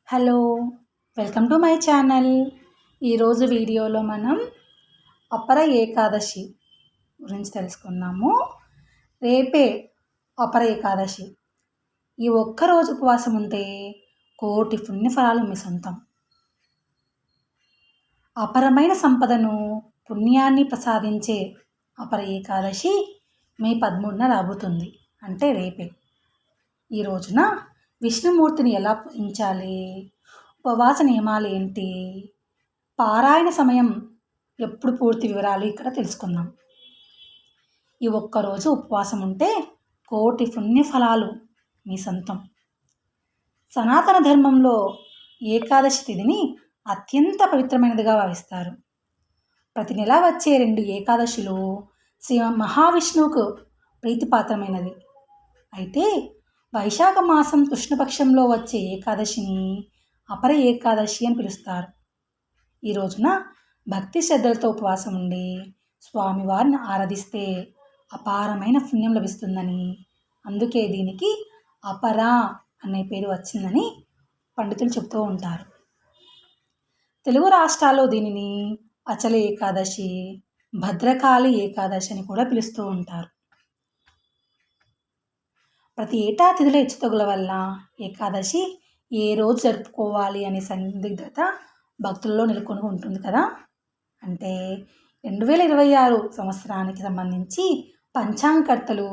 Hello, welcome to my channel. ఈరోజు వీడియోలో మనం అపర ఏకాదశి గురించి తెలుసుకుందాము. రేపే అపర ఏకాదశి. ఈ ఒక్కరోజు ఉపవాసం ఉంటే కోటి పుణ్యఫలాలు మీ సొంతం. అపరమైన సంపదను పుణ్యాన్ని ప్రసాదించే అపర ఏకాదశి మే 13న రాబోతుంది, అంటే రేపే. ఈ రోజున విష్ణుమూర్తిని ఎలా పూజించాలి, ఉపవాస నియమాలు ఏంటి, పారాయణ సమయం ఎప్పుడు, పూర్తి వివరాలు ఇక్కడ తెలుసుకుందాం. ఈ ఒక్కరోజు ఉపవాసం ఉంటే కోటి పుణ్యఫలాలు మీ సొంతం. సనాతన ధర్మంలో ఏకాదశి తిథిని అత్యంత పవిత్రమైనదిగా భావిస్తారు. ప్రతి నెల వచ్చే 2 ఏకాదశులు శ్రీ మహావిష్ణువుకు ప్రీతిపాత్రమైనది. అయితే వైశాఖ మాసం కృష్ణపక్షంలో వచ్చే ఏకాదశిని అపర ఏకాదశి అని పిలుస్తారు. ఈ రోజున భక్తి శ్రద్ధలతో ఉపవాసం ఉండి స్వామివారిని ఆరాధిస్తే అపారమైన పుణ్యం లభిస్తుందని, అందుకే దీనికి అపర అనే పేరు వచ్చిందని పండితులు చెబుతూ ఉంటారు. తెలుగు రాష్ట్రాల్లో దీనిని అచల ఏకాదశి, భద్రకాళి ఏకాదశి అని కూడా పిలుస్తూ ఉంటారు. ప్రతి ఏటా తిథుల హెచ్చుతగుల వల్ల ఏకాదశి ఏ రోజు జరుపుకోవాలి అనే సందిగ్ధత భక్తుల్లో నెలకొని ఉంటుంది కదా. అంటే 2026 సంవత్సరానికి సంబంధించి పంచాంగకర్తలు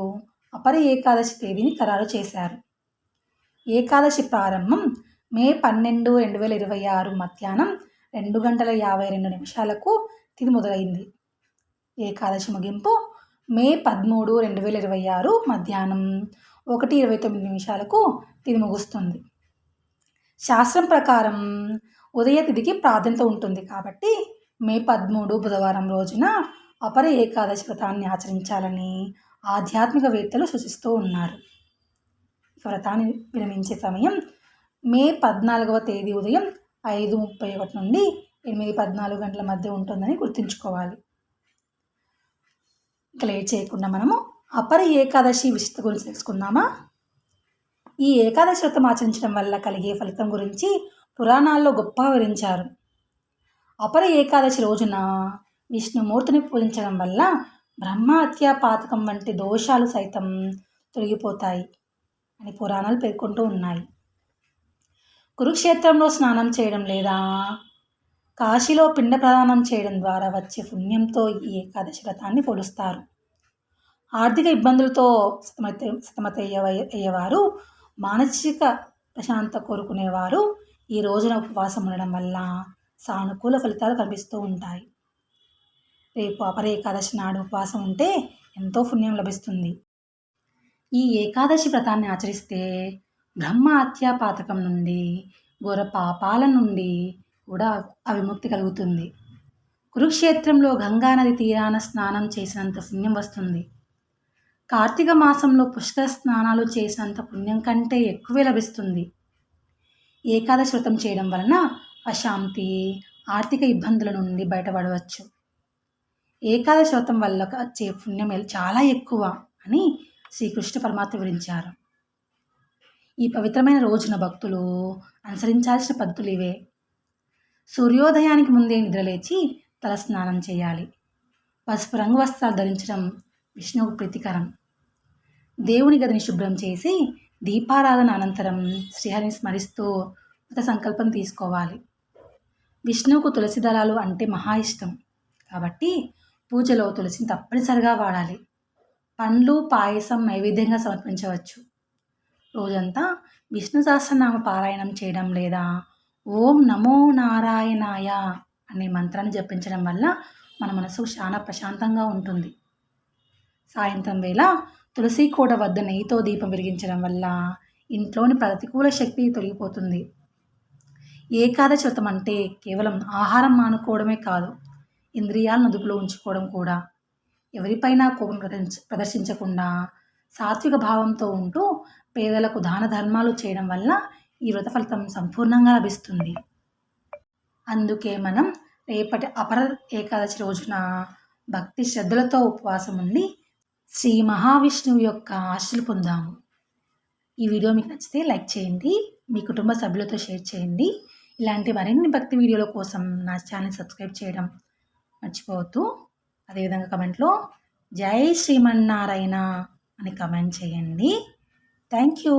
అపర ఏకాదశి తేదీని ఖరారు చేశారు. ఏకాదశి ప్రారంభం మే 12, 2026 మధ్యాహ్నం 2:52 తిథి మొదలైంది. ఏకాదశి ముగింపు మే 13, 2026 మధ్యాహ్నం 1:29 తిథి ముగుస్తుంది. శాస్త్రం ప్రకారం ఉదయ తిథికి ప్రాధాన్యత ఉంటుంది కాబట్టి మే 13 బుధవారం రోజున అపర ఏకాదశి వ్రతాన్ని ఆచరించాలని ఆధ్యాత్మికవేత్తలు సూచిస్తూ ఉన్నారు. వ్రతాన్ని విరమించే సమయం మే 14వ తేదీ ఉదయం 5:31 నుండి 8:14 గంటల మధ్య ఉంటుందని గుర్తుంచుకోవాలి. ఇక లేట్ చేయకుండా మనము అపర ఏకాదశి విశిష్టత గురించి తెలుసుకుందామా. ఈ ఏకాదశి వ్రతం ఆచరించడం వల్ల కలిగే ఫలితం గురించి పురాణాల్లో గొప్పగా వివరించారు. అపర ఏకాదశి రోజున విష్ణుమూర్తిని పూజించడం వల్ల బ్రహ్మహత్య, పాతకం వంటి దోషాలు సైతం తొలగిపోతాయి అని పురాణాలు పేర్కొంటూ ఉన్నాయి. కురుక్షేత్రంలో స్నానం చేయడం లేదా కాశీలో పిండ ప్రదానం చేయడం ద్వారా వచ్చే పుణ్యంతో ఈ ఏకాదశి వ్రతాన్ని పోలుస్తారు. ఆర్థిక ఇబ్బందులతో సతమతయ్యేవారు, మానసిక ప్రశాంతత కోరుకునేవారు ఈ రోజున ఉపవాసం ఉండడం వల్ల సానుకూల ఫలితాలు కనిపిస్తూ ఉంటాయి. రేపు అపర ఏకాదశి నాడు ఉపవాసం ఉంటే ఎంతో పుణ్యం లభిస్తుంది. ఈ ఏకాదశి వ్రతాన్ని ఆచరిస్తే బ్రహ్మహత్య, పాతకం నుండి, ఘోర పాపాల నుండి కూడా విముక్తి కలుగుతుంది. కురుక్షేత్రంలో గంగానది తీరాన స్నానం చేసినంత పుణ్యం వస్తుంది. కార్తీక మాసంలో పుష్కర స్నానాలు చేసినంత పుణ్యం కంటే ఎక్కువే లభిస్తుంది. ఏకాదశి వ్రతం చేయడం వలన అశాంతి, ఆర్థిక ఇబ్బందుల నుండి బయటపడవచ్చు. ఏకాదశి వ్రతం వల్ల వచ్చే పుణ్యం చాలా ఎక్కువ అని శ్రీకృష్ణ పరమాత్మ వివరించారు. ఈ పవిత్రమైన రోజున భక్తులు అనుసరించాల్సిన పద్ధతులు ఇవే. సూర్యోదయానికి ముందే నిద్రలేచి తల స్నానం చేయాలి. పసుపు రంగు వస్త్రాలు ధరించడం విష్ణువుకు ప్రీతికరం. దేవుని గదిని శుభ్రం చేసి దీపారాధన అనంతరం శ్రీహరిని స్మరిస్తూ వ్రత సంకల్పం తీసుకోవాలి. విష్ణువుకు తులసి దళాలు అంటే మహా ఇష్టం కాబట్టి పూజలో తులసిని తప్పనిసరిగా వాడాలి. పండ్లు, పాయసం నైవేద్యంగా సమర్పించవచ్చు. రోజంతా విష్ణు సహస్రనామ పారాయణం చేయడం లేదా ఓం నమో నారాయణాయ అనే మంత్రాన్ని జపించడం వల్ల మన మనసు చాలా ప్రశాంతంగా ఉంటుంది. సాయంత్రం వేళ తులసి కోట వద్ద నెయ్యితో దీపం వెలిగించడం వల్ల ఇంట్లోని ప్రతికూల శక్తి తొలగిపోతుంది. ఏకాదశి వ్రతం అంటే కేవలం ఆహారం మానుకోవడమే కాదు, ఇంద్రియాలను అదుపులో ఉంచుకోవడం కూడా. ఎవరిపైనా కోపం ప్రదర్శించకుండా సాత్విక భావంతో ఉంటూ పేదలకు దాన ధర్మాలు చేయడం వల్ల ఈ వ్రత ఫలితం సంపూర్ణంగా లభిస్తుంది. అందుకే మనం రేపటి అపర ఏకాదశి రోజున భక్తి శ్రద్ధలతో ఉపవాసం ఉండి శ్రీ మహావిష్ణువు యొక్క ఆశీస్సులు పొందాము. ఈ వీడియో మీకు నచ్చితే లైక్ చేయండి. మీ కుటుంబ సభ్యులతో షేర్ చేయండి. ఇలాంటి మరిన్ని భక్తి వీడియోల కోసం నా ఛానల్ సబ్స్క్రైబ్ చేయడం మర్చిపోవద్దు. అదేవిధంగా కమెంట్లో జై శ్రీమన్నారాయణ అని కమెంట్ చేయండి. Thank you.